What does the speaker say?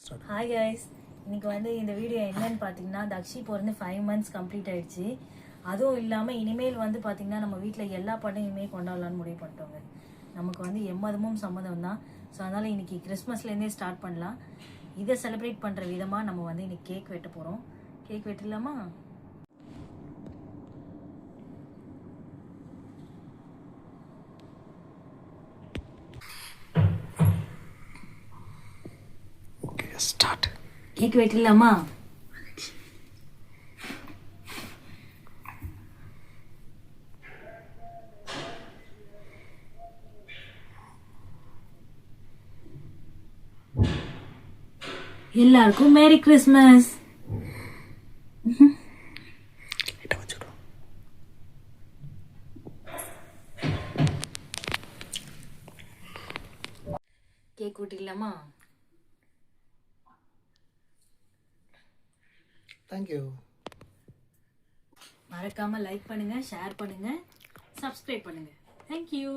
Hi guys, இன்னைக்கு வந்து இந்த வீடியோ என்னன்னு பார்த்தீங்கன்னா, தக்ஷி பிறந்து 5 months கம்ப்ளீட் ஆயிடுச்சு. அதுவும் இல்லாமல் இனிமேல் வந்து பார்த்தீங்கன்னா நம்ம வீட்டில் எல்லா பண்டிகையுமே கொண்டாடலான்னு முடிவு பண்ணிட்டோங்க. நமக்கு வந்து எம்மதமும் சம்மதம் தான். ஸோ அதனால் இன்னைக்கு கிறிஸ்மஸ்லேருந்தே ஸ்டார்ட் பண்ணலாம். இதை செலிப்ரேட் பண்ணுற விதமாக நம்ம வந்து இன்னைக்கு கேக் வெட்ட போகிறோம். கேக் வெட்டிடலாமா? ஸ்டார்ட். கேக் வெட்டிடலாமா? எல்லாருக்கும் மேரி கிறிஸ்மஸ். கேக் வெட்டிடலாமா? தேங்க்யூ. மறக்காம லைக் பண்ணுங்க, ஷேர் பண்ணுங்க, சப்ஸ்கிரைப் பண்ணுங்க. தேங்க்யூ.